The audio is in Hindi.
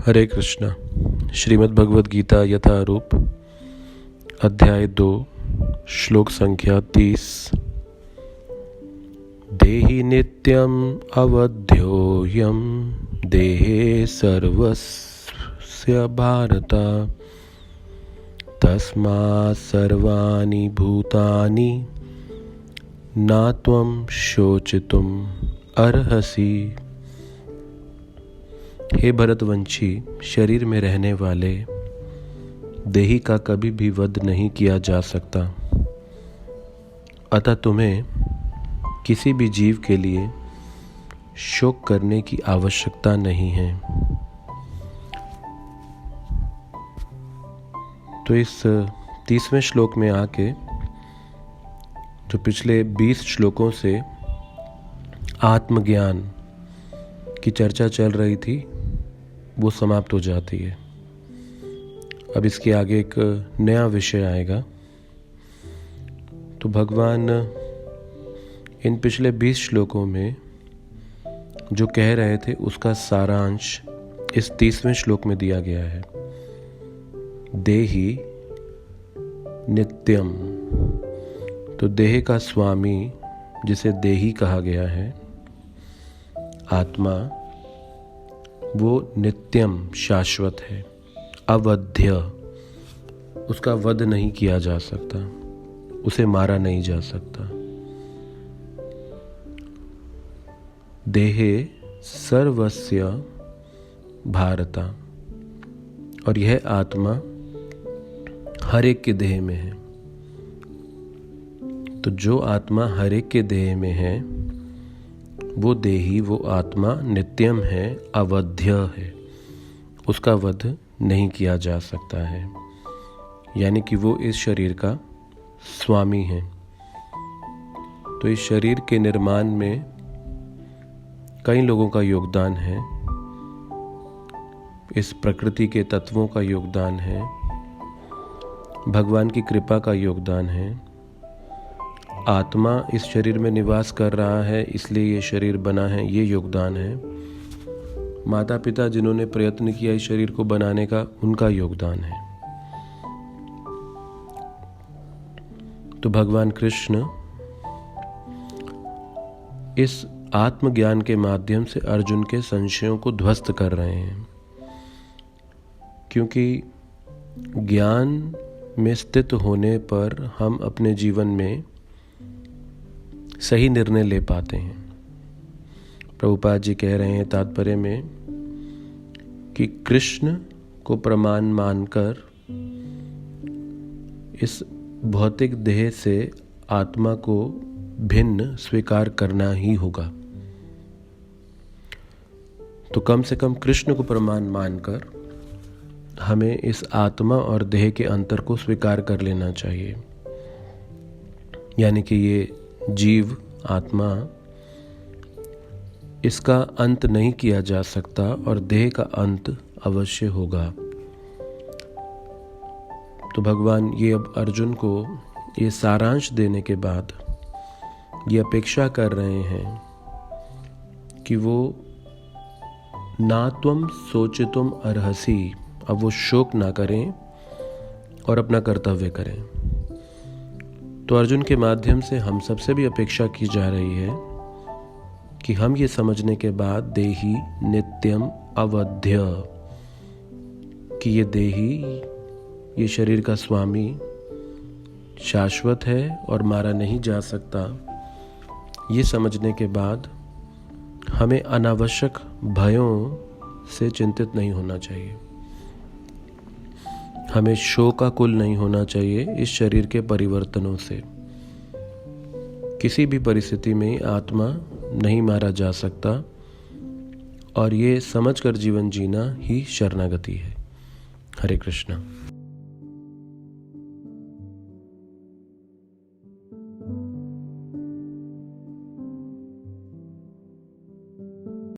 हरे कृष्णा। श्रीमद् भगवद गीता यथारूप अध्याय 2 श्लोक संख्या 30। देहि नित्यम अवध्योयम देहे सर्वस्य भारत तस्मात् सर्वाणि भूतानि न त्वं शोचितुम् अर्हसि। हे भरतवंशी, शरीर में रहने वाले देही का कभी भी वध नहीं किया जा सकता, अतः तुम्हें किसी भी जीव के लिए शोक करने की आवश्यकता नहीं है। तो इस 30वें श्लोक में आके जो पिछले 20 श्लोकों से आत्मज्ञान की चर्चा चल रही थी वो समाप्त हो जाती है। अब इसके आगे एक नया विषय आएगा। तो भगवान इन पिछले 20 श्लोकों में जो कह रहे थे उसका सारांश इस 30वें श्लोक में दिया गया है। देहि नित्यम, तो देह का स्वामी जिसे देही कहा गया है, आत्मा, वो नित्यम शाश्वत है, अवध्य, उसका वध नहीं किया जा सकता, उसे मारा नहीं जा सकता। देहे सर्वस्य भारत, और यह आत्मा हर एक के देह में है। तो जो आत्मा हर एक के देह में है वो देही, वो आत्मा नित्यम है, अवध्य है, उसका वध नहीं किया जा सकता है। यानी कि वो इस शरीर का स्वामी है। तो इस शरीर के निर्माण में कई लोगों का योगदान है, इस प्रकृति के तत्वों का योगदान है, भगवान की कृपा का योगदान है। आत्मा इस शरीर में निवास कर रहा है इसलिए ये शरीर बना है, ये योगदान है। माता पिता जिन्होंने प्रयत्न किया इस शरीर को बनाने का, उनका योगदान है। तो भगवान कृष्ण इस आत्मज्ञान के माध्यम से अर्जुन के संशयों को ध्वस्त कर रहे हैं, क्योंकि ज्ञान में स्थित होने पर हम अपने जीवन में सही निर्णय ले पाते हैं। प्रभुपाद जी कह रहे हैं तात्पर्य में कि कृष्ण को प्रमाण मानकर इस भौतिक देह से आत्मा को भिन्न स्वीकार करना ही होगा। तो कम से कम कृष्ण को प्रमाण मानकर हमें इस आत्मा और देह के अंतर को स्वीकार कर लेना चाहिए। यानी कि ये जीव, आत्मा, इसका अंत नहीं किया जा सकता और देह का अंत अवश्य होगा। तो भगवान ये अब अर्जुन को ये सारांश देने के बाद ये अपेक्षा कर रहे हैं कि वो ना त्वं शोचितुम् अर्हसि, अब वो शोक ना करें और अपना कर्तव्य करें। तो अर्जुन के माध्यम से हम सबसे भी अपेक्षा की जा रही है कि हम ये समझने के बाद देही नित्यम अवध्य, कि ये देही, ये शरीर का स्वामी शाश्वत है और मारा नहीं जा सकता, ये समझने के बाद हमें अनावश्यक भयों से चिंतित नहीं होना चाहिए। हमें शोकाकुल नहीं होना चाहिए इस शरीर के परिवर्तनों से। किसी भी परिस्थिति में आत्मा नहीं मारा जा सकता और ये समझकर जीवन जीना ही शरणागति है। हरे कृष्णा।